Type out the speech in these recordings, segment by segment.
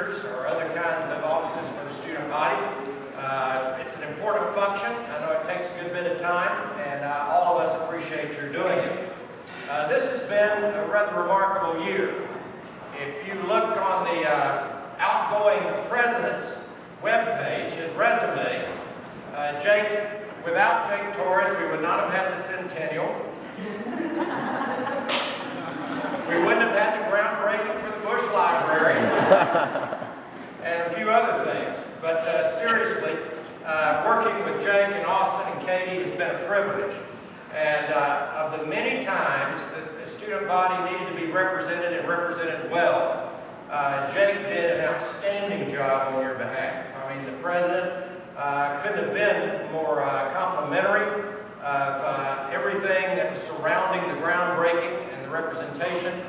leaders or other kinds of offices for the student body. It's an important function. I know it takes a good bit of time, and all of us appreciate your doing it. This has been a rather remarkable year. If you look on the outgoing president's webpage, his resume, without Jake Torres, we would not have had the centennial. We wouldn't have had the groundbreaking for the Bush Library, and a few other things. But seriously, working with Jake and Austin and Katie has been a privilege. And of the many times that the student body needed to be represented and represented well, Jake did an outstanding job on your behalf. I mean, the president couldn't have been more complimentary of everything that was surrounding the groundbreaking and the representation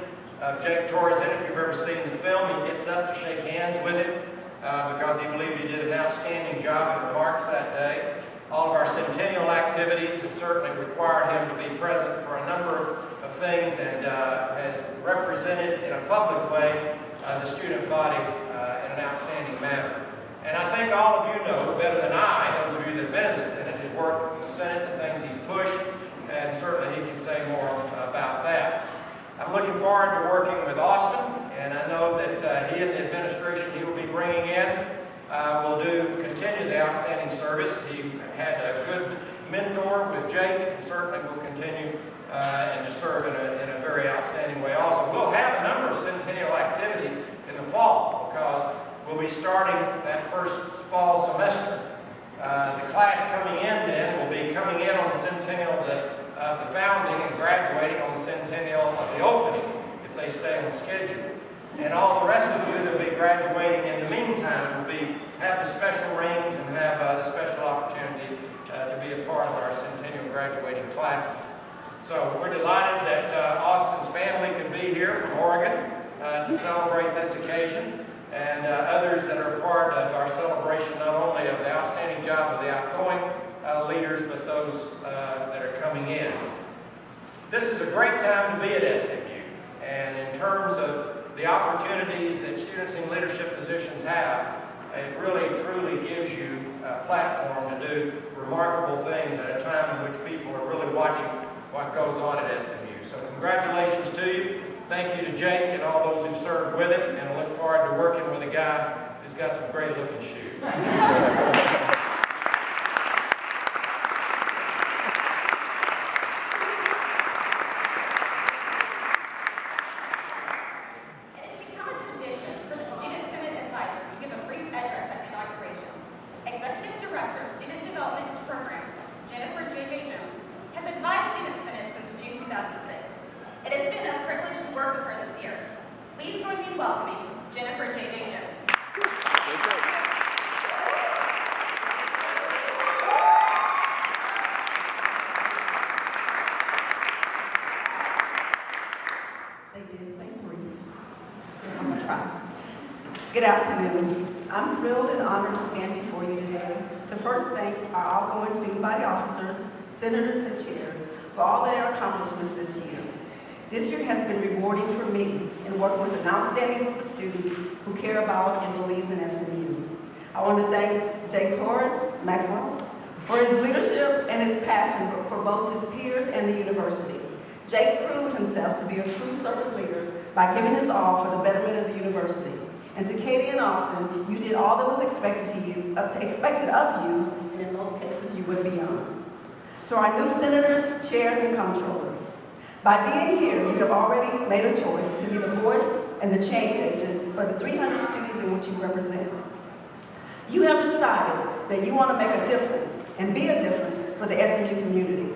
of Jake Torres. And if you've ever seen the film, he gets up to shake hands with him because he believed he did an outstanding job in remarks that day. All of our centennial activities have certainly required him to be present for a number of things, and has represented in a public way the student body in an outstanding manner. And I think all of you know better than I, those of you that have been in the Senate, his work in the Senate, the things he's pushed, and certainly he can say more about that. I'm looking forward to working with Austin, and I know that he and the administration he will be bringing in will continue the outstanding service. He had a good mentor with Jake, and certainly will continue and to serve in a very outstanding way also. We'll have a number of centennial activities in the fall because we'll be starting that first fall semester. The class coming in then will be coming in on the centennial of the founding and graduating on the centennial of the opening if they stay on schedule. And all the rest of you that will be graduating in the meantime will have the special rings and have the special opportunity to be a part of our centennial graduating classes. So we're delighted that Austin's family can be here from Oregon to celebrate this occasion, and others that are part of our celebration, not only of the outstanding job of the outgoing leaders, but those that are coming in. This is a great time to be at SMU, and in terms of the opportunities that students in leadership positions have, it really truly gives you a platform to do remarkable things at a time in which people are really watching what goes on at SMU. So congratulations to you. Thank you to Jake and all those who served with him, and I look forward to working with a guy who's got some great looking shoes. It has been a privilege to work with her this year. Please join me in welcoming Jennifer J.J. Jones. They did say brief. I'm going to try. Good afternoon. I'm thrilled and honored to stand before you today to first thank our outgoing student body officers, senators, and chairs for all their accomplishments this year. This year has been rewarding for me in working with an outstanding group of students who care about and believes in SMU. I want to thank Jake Torres, Maxwell, for his leadership and his passion for both his peers and the university. Jake proved himself to be a true servant leader by giving his all for the betterment of the university. And to Katie and Austin, you did all that was expected of you, and in most cases you went beyond. To our new senators, chairs, and comptrollers, by being here, you have already made a choice to be the voice and the change agent for the 300 students in which you represent. You have decided that you want to make a difference and be a difference for the SMU community.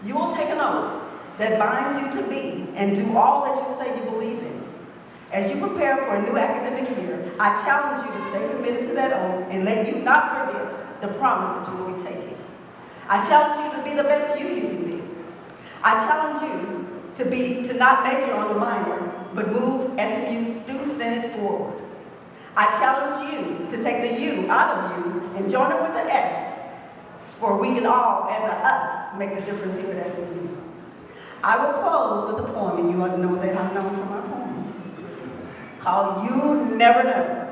You will take an oath that binds you to be and do all that you say you believe in. As you prepare for a new academic year, I challenge you to stay committed to that oath and let you not forget the promise that you will be taking. I challenge you to be the best you can be. I challenge you to not major on the minor, but move SMU's Student Senate forward. I challenge you to take the U out of you and join it with the S, for we can all, as a us, make a difference here at SMU. I will close with a poem, and you all know that I'm known for my poems, called You Never Know.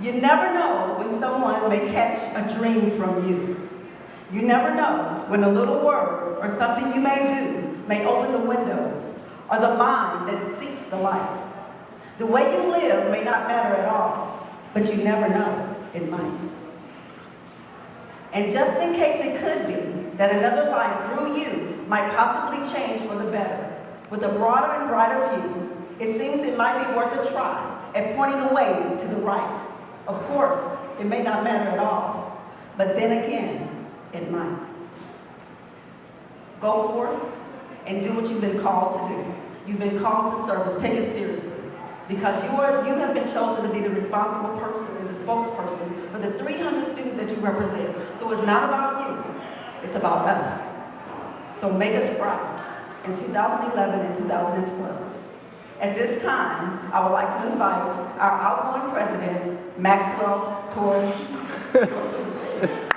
You never know when someone may catch a dream from you. You never know when a little word or something you may do may open the windows or the mind that seeks the light. The way you live may not matter at all, but you never know, it might. And just in case it could be that another life through you might possibly change for the better, with a broader and brighter view, it seems it might be worth a try at pointing the way to the right. Of course, it may not matter at all, but then again, it might. Go forth and do what you've been called to do. You've been called to service. Take it seriously. Because you have been chosen to be the responsible person and the spokesperson for the 300 students that you represent. So it's not about you, it's about us. So make us proud in 2011 and 2012. At this time, I would like to invite our outgoing president, Maxwell Torres, to come to the stage.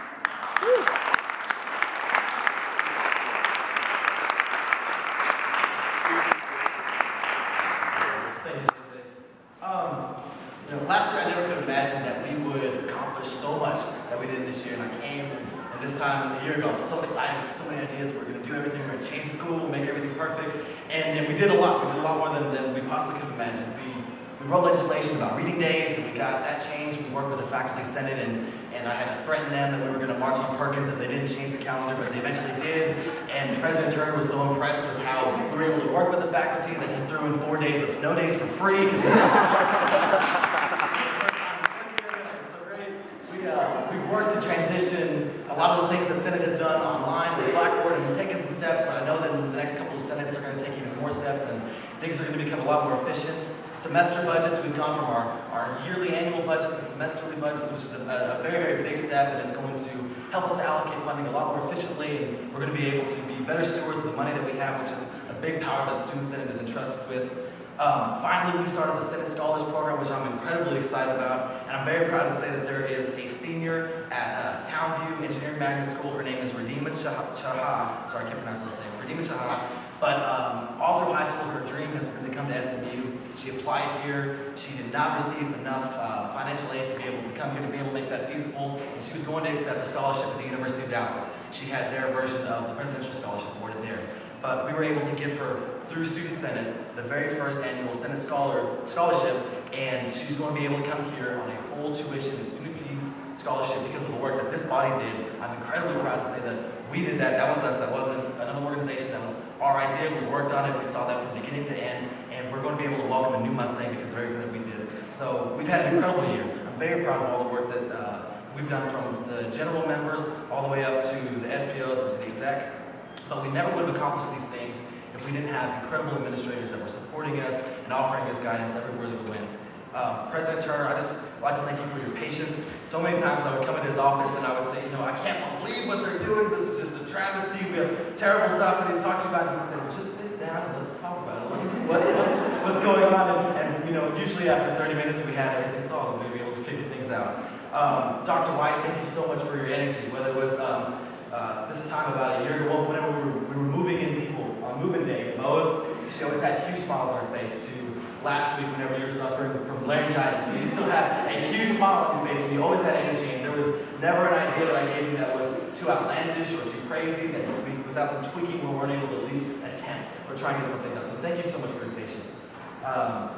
Last year I never could have imagined that we would accomplish so much that we did this year, and I came, and this time a year ago, I was so excited with so many ideas. We're going to do everything, we're going to change school, make everything perfect, and we did a lot. We did a lot more than we possibly could have imagined. We wrote legislation about reading days, and we got that changed. We worked with the faculty senate, and I had to threaten them that we were going to march on Perkins if they didn't change the calendar, but they eventually did. And President Turner was so impressed with how we were able to work with the faculty that he threw in 4 days of snow days for free because he was We've worked to transition a lot of the things that Senate has done online with Blackboard, and we've taken some steps, but I know that in the next couple of Senates are going to take even more steps, and things are going to become a lot more efficient. Semester budgets, we've gone from our yearly annual budgets to semesterly budgets, which is a very, very big step, and it's going to help us to allocate funding a lot more efficiently, and we're going to be able to be better stewards of the money that we have, which is a big power that the Student Senate is entrusted with. Finally, we started the Senate Scholars Program, which I'm incredibly excited about, and I'm very proud to say that there is a senior at Townview Engineering Magnet School. Her name is Redeema Chaha. Sorry, I can't pronounce her name. Redeema Chaha. But all through high school, her dream has been to come to SMU. She applied here. She did not receive enough financial aid to be able to come here to be able to make that feasible, and she was going to accept a scholarship at the University of Dallas. She had their version of the presidential scholarship awarded there. But we were able to give her, through Student Senate, the very first annual Senate Scholarship, and she's going to be able to come here on a full tuition and student fees scholarship because of the work that this body did. I'm incredibly proud to say that we did that. That was us. That wasn't another organization. That was our idea. We worked on it. We saw that from beginning to end, and we're going to be able to welcome a new Mustang because of everything that we did. So we've had an incredible year. I'm very proud of all the work that we've done, from the general members all the way up to the SPOs and to the exec. But we never would have accomplished these things if we didn't have incredible administrators that were supporting us and offering us guidance everywhere that we went. President Turner, I just like to thank you for your patience. So many times I would come into his office and I would say, I can't believe what they're doing. This is just a travesty. We have terrible stuff we didn't talk to you about. And he would say, well, just sit down and let's talk about it. What's going on? And usually after 30 minutes we had everything solved and we were able to figure things out. Dr. White, thank you so much for your energy. Whether it was this time about a year ago, whenever we were moving in people on moving day, she always had huge smiles on her face. To last week, whenever you were suffering from laryngitis, but you still had a huge smile on your face, and you always had energy. And there was never an idea that I gave you that was too outlandish or too crazy, that without some tweaking, we weren't able to at least attempt or try and get something done. So thank you so much for your patience.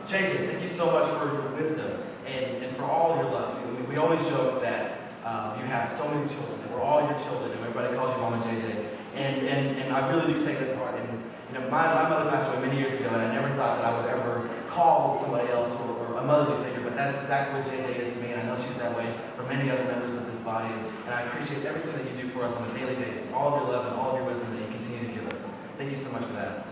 JJ, thank you so much for your wisdom and for all your love. We always joke that you have so many children, and we're all your children, and everybody calls you Mama JJ. And I really do take that to heart. And my mother passed away many years ago, and I never thought that I would ever call somebody else or a motherly figure, but that's exactly what JJ is to me, and I know she's that way for many other members of this body. And I appreciate everything that you do for us on a daily basis, all of your love and all of your wisdom that you continue to give us. Thank you so much for that.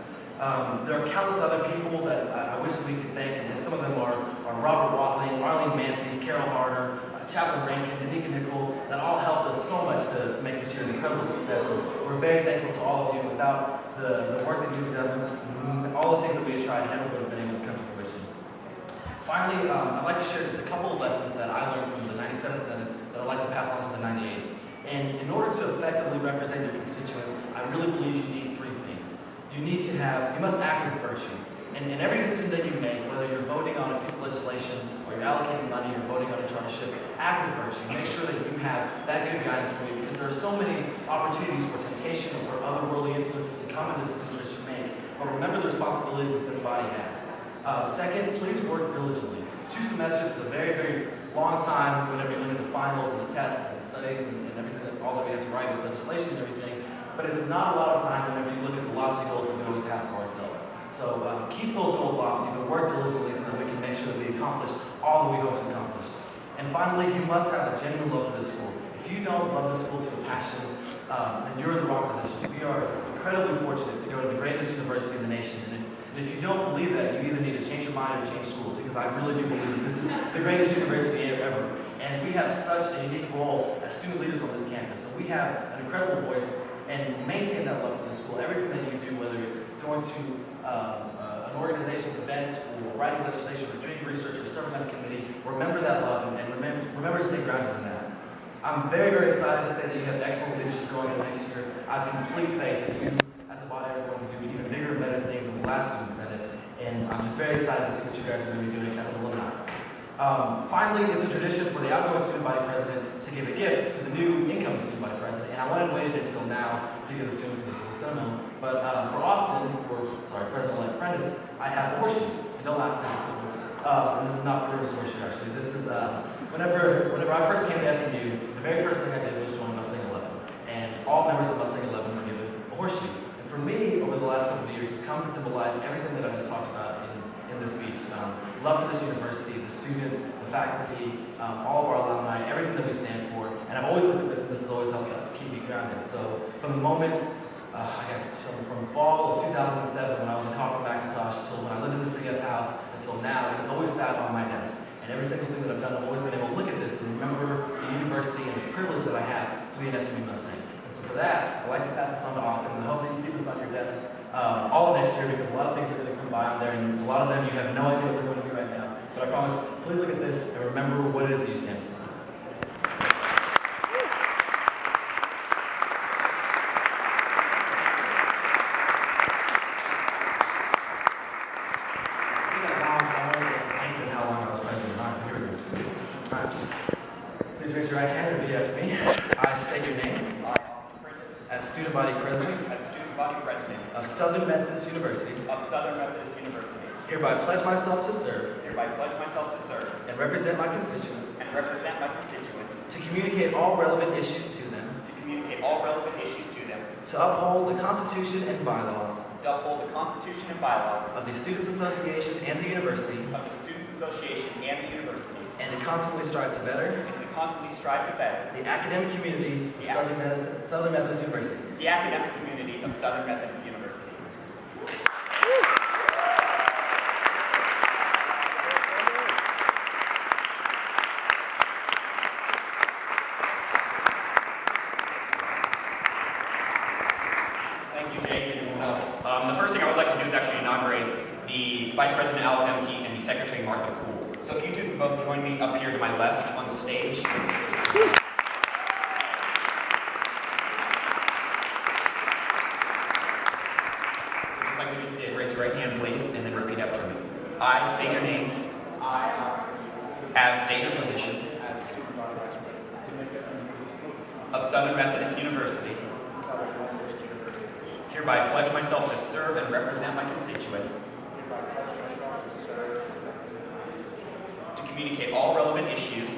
There are countless other people that I wish we could thank, and some of them are Robert Watling, Arlene Manthey, Carol Harder, Chaplain Rankin, Danica Nichols, that all helped us so much to make this year an incredible success. And we're very thankful to all of you. Without the work that you've done, all the things that we have tried never would have been able to come to fruition. Finally, I'd like to share just a couple of lessons that I learned from the 97th Senate that I'd like to pass on to the 98th. And in order to effectively represent your constituents, I really believe you need three things. You must act with virtue. And in every decision that you make, whether you're voting on a piece of legislation or you're allocating money or voting on a chartership, act with virtue. Make sure that you have that good guidance for you, because there are so many opportunities for temptation or for otherworldly influences to come into the decisions that you make. But remember the responsibilities that this body has. Second, please work diligently. 2 semesters is a very, very long time whenever you look at the finals and the tests and the studies and everything, all that we have to write with legislation and everything. But it's not a lot of time whenever you look at the lofty goals that we always have for ourselves. So keep those goals lofty, but work diligently so that we can make sure that we accomplish all that we hope to accomplish. And finally, you must have a genuine love for this school. If you don't love this school to a passion, then you're in the wrong position. We are incredibly fortunate to go to the greatest university in the nation. And if you don't believe that, you either need to change your mind or change schools, because I really do believe that this is the greatest university ever. And we have such a unique role as student leaders on this campus. So we have an incredible voice, and maintain that love for the school. Everything that you do, whether it's going to an organization's events or writing legislation or doing research or serving on a committee, remember that love and remember to stay grounded in that. I'm very, very excited to say that you have excellent leadership going into next year. I have complete faith that you, as a body, are going to do even bigger and better things than the last student senate, and I'm just very excited to see what you guys are going to be doing as an alumni. Finally, it's a tradition for the outgoing student body president to give a gift to the new incoming student body president, and I wanted to wait until now to give this to him because it's a little sentimental. But for Austin, President-elect Prentice, I have a horseshoe. And don't laugh at this. And this is not Purvis horseshoe, actually. This is whenever I first came to SMU, the very first thing I did was join Mustang 11, and all members of Mustang 11 were given a horseshoe. And for me, over the last couple of years, it's come to symbolize everything that I just talked about in this speech. Love for this university, the students, the faculty, all of our alumni, everything that we stand for. And I've always looked at this, and this has always helped me keep me grounded. So from the moment, I guess from fall of 2007, when I was in Coffin Macintosh, till when I lived in the CF house, until now, it has always sat on my desk. And every single thing that I've done, I've always been able to look at this and remember the university and the privilege that I have to be an SMU Mustang. And so for that, I'd like to pass this on to Austin, and hopefully you can keep this on your desk all of next year, because a lot of things are going to come by on there, and a lot of them you have no idea what they're going to be right now. But I promise, please look at this and remember what it is that you stand for. Please raise your right hand and repeat after me. I state your name. I, Austin Prentice, As student body president as student body president of Southern Methodist University, of Southern Methodist University, hereby pledge myself to serve hereby pledge myself to serve and represent my constituents, and represent my constituents, to communicate all relevant issues to them, to communicate all relevant issues to them, to uphold the Constitution and bylaws to uphold the Constitution and bylaws of the Students Association and the university, of the Students Association and the university, and to constantly strive to better and to constantly strive to better the academic community of Southern Methodist University. the academic community of Southern Methodist University. Thank you, Jake, and everyone else. The first thing I would like to do is actually inaugurate the Vice President Al Temke and the Secretary Martha Poole. So if you two can both join me up here to my left on stage. So just like we just did, raise your right hand, please, and then repeat after me. I state your name. I, Alex, As state your position as student body vice president of Southern Methodist University, of Southern Methodist University, hereby pledge myself to serve and represent my constituents, hereby pledge myself to serve and represent my constituents, to communicate all relevant issues, to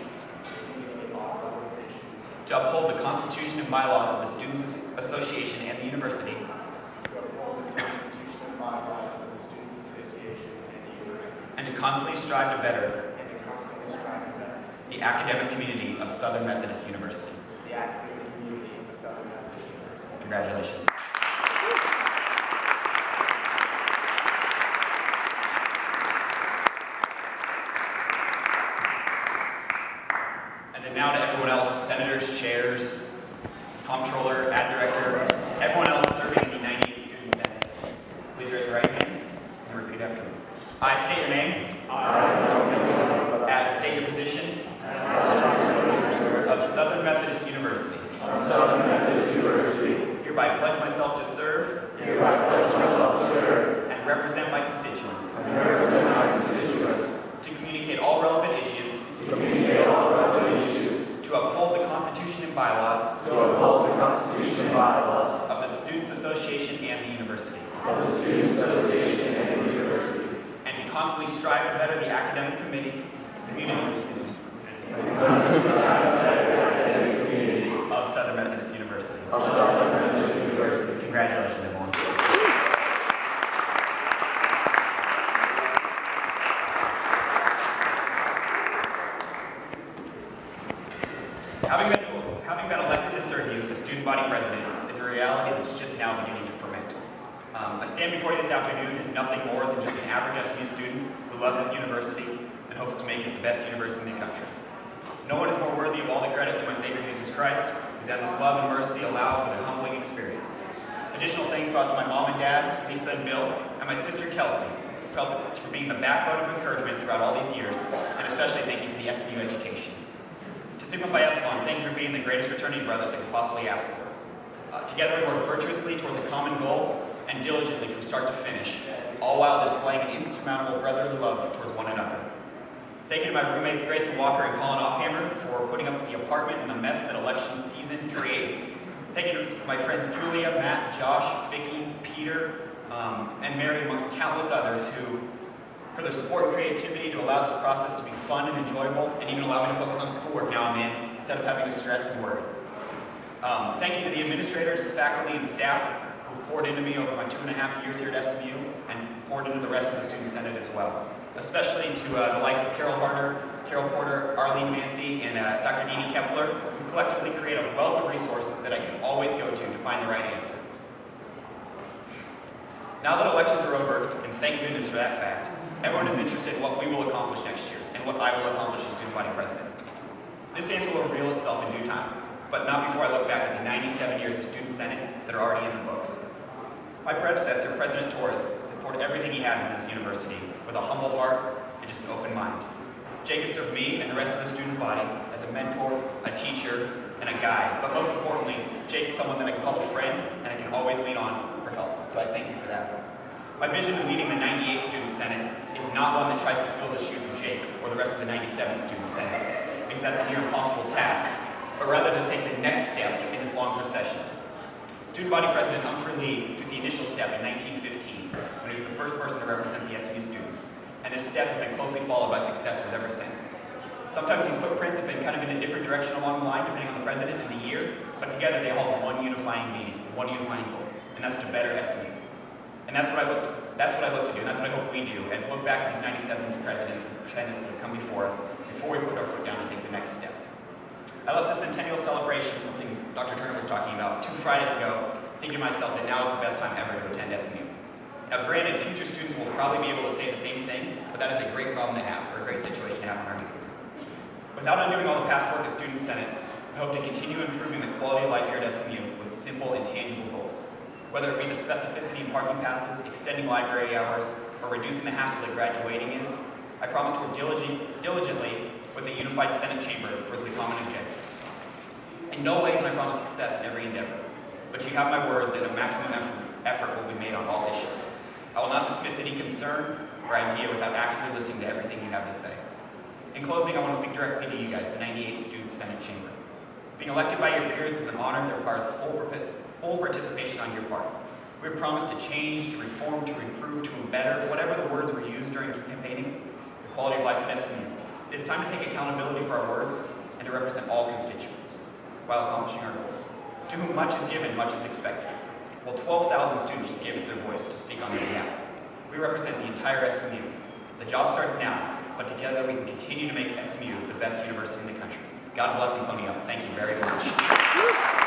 communicate all relevant issues, to uphold the Constitution and bylaws of the Students Association and the university, to uphold the Constitution and bylaws of the Students Association and the university, and to constantly strive to better and to constantly strive to better the academic community of Southern Methodist University. the academic community of Southern Methodist University. Congratulations. And then now to everyone else, senators, chairs, comptroller, ad director, everyone else serving in the 98th Student Senate. Please raise your right hand and repeat after me. I state your name. As state your position of Southern Methodist University. Southern Methodist University. Hereby pledge myself to serve Hereby pledge myself to serve and represent my constituents, and represent my constituents, to communicate all relevant issues to communicate all relevant issues, to uphold the Constitution and bylaws to uphold the Constitution and bylaws of the Students Association and the University, of the Students Association and the University, and to constantly strive to better the academic community of Southern Methodist University. of Southern Methodist University. Congratulations, everyone. Having been elected to serve you as student body president is a reality that's just now beginning to ferment. I stand before you this afternoon as nothing more than just an average SMU student who loves his university and hopes to make it the best university in the country. No one is more worthy of all the credit than my Savior Jesus Christ, whose endless love and mercy allow for the humbling experience. Additional thanks go out to my mom and dad, Lisa and Bill, and my sister Kelsey, for being the backbone of encouragement throughout all these years, and especially thank you for the SMU education. To Sigma Phi Epsilon, thank you for being the greatest fraternity brothers I could possibly ask for. Together we work virtuously towards a common goal and diligently from start to finish, all while displaying an insurmountable brotherly love towards one another. Thank you to my roommates Grayson Walker and Colin Offhammer for putting up with the apartment and the mess that election season creates. Thank you to my friends Julia, Matt, Josh, Vicky, Peter, and Mary, amongst countless others for their support and creativity to allow this process to be fun and enjoyable, and even allow me to focus on schoolwork now and then, instead of having to stress and worry. Thank you to the administrators, faculty, and staff who poured into me over my 2.5 years here at SMU, and poured into the rest of the Student Senate as well. Especially to the likes of Carol Harder, Carol Porter, Arlene Manthe, and Dr. Dini Kepler, who collectively create a wealth of resources that I can always go to find the right answer. Now that elections are over, and thank goodness for that fact, everyone is interested in what we will accomplish next year, and what I will accomplish as student body president. This answer will reveal itself in due time, but not before I look back at the 97 years of Student Senate that are already in the books. My predecessor, President Torres, has poured everything he has into this university with a humble heart and just an open mind. Jake has served me and the rest of the student body as a mentor, a teacher, and a guide, but most importantly, Jake is someone that I can call a friend and I can always lean on for help, so I thank you for that. My vision of leading the 98 Student Senate is not one that tries to fill the shoes of Jake or the rest of the 97 Student Senate, because that's a near impossible task, but rather to take the next step in this long procession. Student body president Humphrey Lee took the initial step in 1915 when he was the first person to represent the SMU students, and this step has been closely followed by successors ever since. Sometimes these footprints have been kind of in a different direction along the line depending on the president and the year, but together they hold one unifying meaning, one unifying goal, and that's to better SMU. And that's what I look to do, and that's what I hope we do, as look back at these 97 presidents and presidents that have come before us, before we put our foot down and take the next step. I left the centennial celebration, something Dr. Turner was talking about, 2 Fridays ago, thinking to myself that now is the best time ever to attend SMU. Now granted, future students will probably be able to say the same thing, but that is a great problem to have, or a great situation to have on our hands. Without undoing all the past work as Student Senate, I hope to continue improving the quality of life here at SMU with simple and tangible goals. Whether it be the specificity in parking passes, extending library hours, or reducing the hassle that graduating is, I promise to work diligently with the unified Senate chamber towards the common objectives. In no way can I promise success in every endeavor, but you have my word that a maximum effort will be made on all issues. I will not dismiss any concern or idea without actively listening to everything you have to say. In closing, I want to speak directly to you guys, the 98th Student Senate Chamber. Being elected by your peers is an honor that requires full participation on your part. We have promised to change, to reform, to improve, to better, whatever the words were used during campaigning, the quality of life at SMU. It is time to take accountability for our words and to represent all constituents while accomplishing our goals. To whom much is given, much is expected. Well, 12,000 students just gave us their voice to speak on their behalf. We represent the entire SMU. The job starts now, but together we can continue to make SMU the best university in the country. God bless and pony up. Thank you very much.